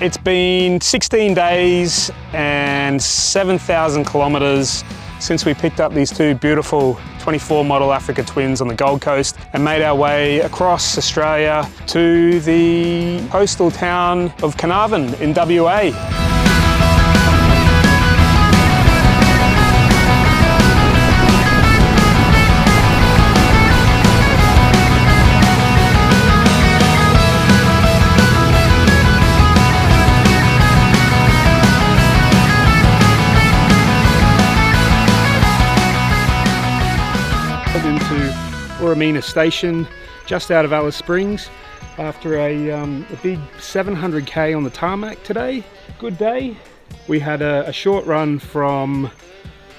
It's been 16 days and 7,000 kilometres since we picked up these two beautiful 24 model Africa twins on the Gold Coast and made our way across Australia to the coastal town of Carnarvon in WA. Into Oorammina station just out of Alice Springs after a big 700k on the tarmac today. Good day. We had a short run from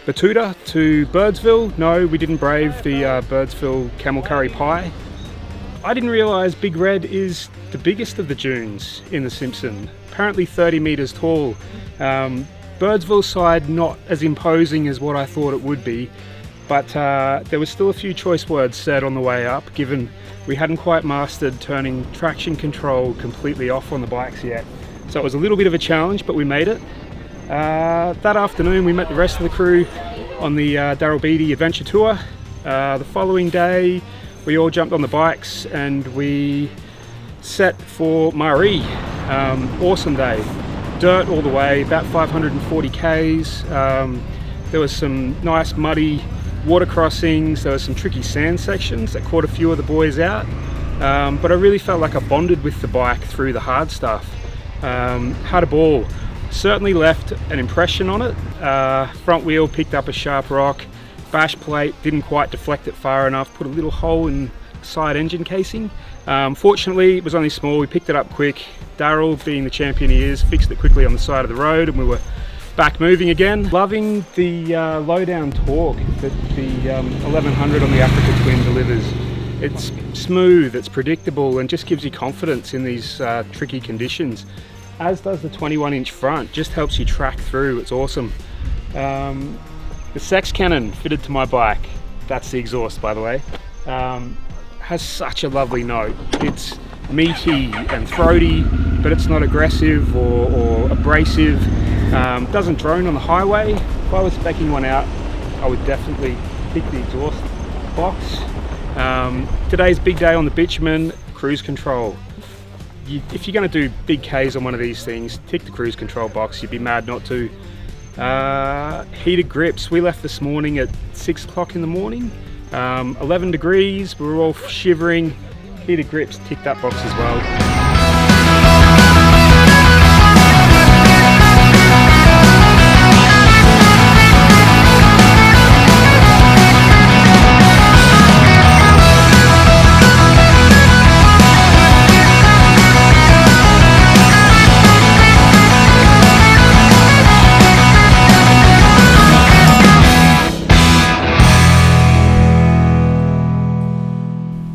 Batuta to Birdsville. No, we didn't brave the Birdsville camel curry pie. I didn't realise Big Red is the biggest of the dunes in the Simpson, apparently 30 metres tall. Birdsville side not as imposing as what I thought it would be, but there was still a few choice words said on the way up, given we hadn't quite mastered turning traction control completely off on the bikes yet. So it was a little bit of a challenge, but we made it. That afternoon we met the rest of the crew on the Daryl Beattie Adventure Tour. The following day we all jumped on the bikes and we set for Maree. Awesome day. Dirt all the way, about 540 k's. There was some nice muddy water crossings, there were some tricky sand sections that caught a few of the boys out, but I really felt like I bonded with the bike through the hard stuff. Had a ball, certainly left an impression on it. Front wheel picked up a sharp rock, bash plate didn't quite deflect it far enough, put a little hole in the side engine casing. Fortunately it was only small, we picked it up quick. Daryl, being the champion he is, fixed it quickly on the side of the road and we were back moving again. Loving the low down torque that the 1100 on the Africa Twin delivers. It's smooth, it's predictable and just gives you confidence in these tricky conditions. As does the 21-inch front, just helps you track through, it's awesome. The Sex Cannon fitted to my bike, that's the exhaust by the way, has such a lovely note. It's meaty and throaty, but it's not aggressive or abrasive. Doesn't drone on the highway. If I was speccing one out, I would definitely pick the exhaust box. Today's big day on the bitumen, cruise control. If you're going to do big Ks on one of these things, tick the cruise control box, you'd be mad not to. Heated grips, we left this morning at 6 o'clock in the morning. 11 degrees, we were all shivering. Heated grips, tick that box as well.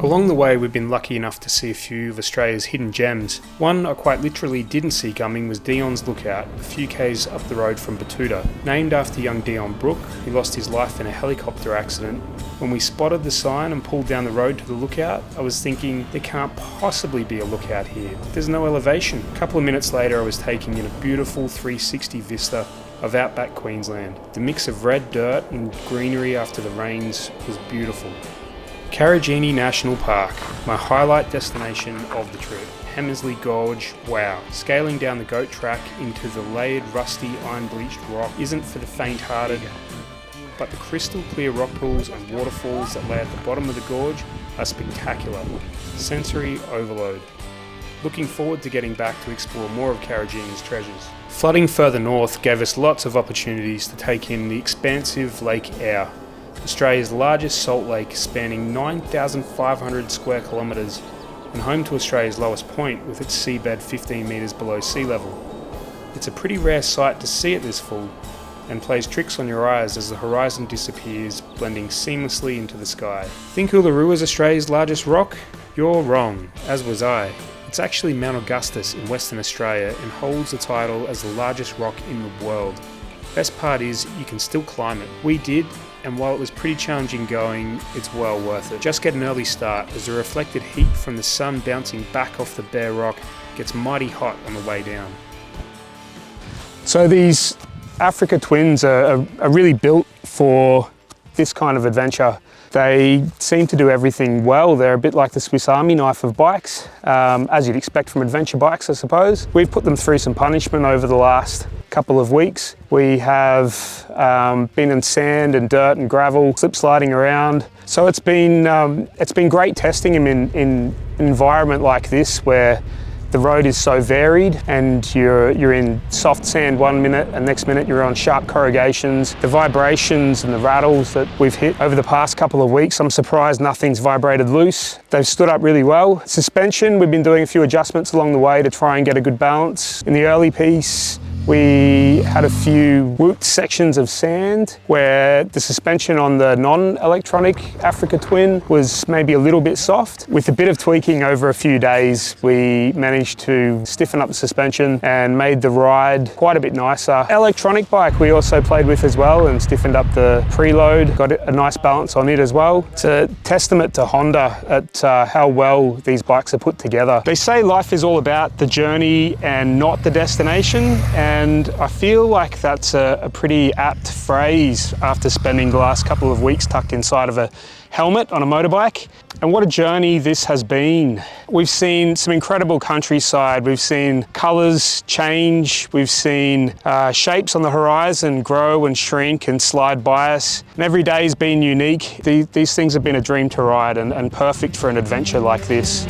Along the way we've been lucky enough to see a few of Australia's hidden gems. One I quite literally didn't see coming was Dion's Lookout, a few k's up the road from Batuta. Named after young Dion Brook, who lost his life in a helicopter accident. When we spotted the sign and pulled down the road to the lookout, I was thinking there can't possibly be a lookout here. There's no elevation. A couple of minutes later I was taking in a beautiful 360 vista of outback Queensland. The mix of red dirt and greenery after the rains was beautiful. Karijini National Park, my highlight destination of the trip. Hemsley Gorge, wow. Scaling down the goat track into the layered rusty iron bleached rock isn't for the faint-hearted, but the crystal clear rock pools and waterfalls that lay at the bottom of the gorge are spectacular. Sensory overload. Looking forward to getting back to explore more of Karijini's treasures. Flooding further north gave us lots of opportunities to take in the expansive Lake Eyre, Australia's largest salt lake spanning 9,500 square kilometres and home to Australia's lowest point with its seabed 15 metres below sea level. It's a pretty rare sight to see it this full and plays tricks on your eyes as the horizon disappears, blending seamlessly into the sky. Think Uluru is Australia's largest rock? You're wrong, as was I. It's actually Mount Augustus in Western Australia and holds the title as the largest rock in the world. Best part is you can still climb it. We did, and while it was pretty challenging going, it's well worth it. Just get an early start as the reflected heat from the sun bouncing back off the bare rock gets mighty hot on the way down. So these Africa Twins are really built for this kind of adventure. They seem to do everything well. They're a bit like the Swiss Army knife of bikes, as you'd expect from adventure bikes, I suppose. We've put them through some punishment over the last couple of weeks. We have been in sand and dirt and gravel, slip sliding around. So it's been great testing them in an environment like this where the road is so varied and you're in soft sand 1 minute and next minute you're on sharp corrugations. The vibrations and the rattles that we've hit over the past couple of weeks, I'm surprised nothing's vibrated loose. They've stood up really well. Suspension, we've been doing a few adjustments along the way to try and get a good balance. In the early piece, we had a few woot sections of sand where the suspension on the non-electronic Africa Twin was maybe a little bit soft. With a bit of tweaking over a few days, we managed to stiffen up the suspension and made the ride quite a bit nicer. Electronic bike we also played with as well and stiffened up the preload, got a nice balance on it as well. It's a testament to Honda at how well these bikes are put together. They say life is all about the journey and not the destination, and I feel like that's a pretty apt phrase after spending the last couple of weeks tucked inside of a helmet on a motorbike. And what a journey this has been. We've seen some incredible countryside, we've seen colours change, we've seen shapes on the horizon grow and shrink and slide by us, and every day's been unique. These things have been a dream to ride and perfect for an adventure like this.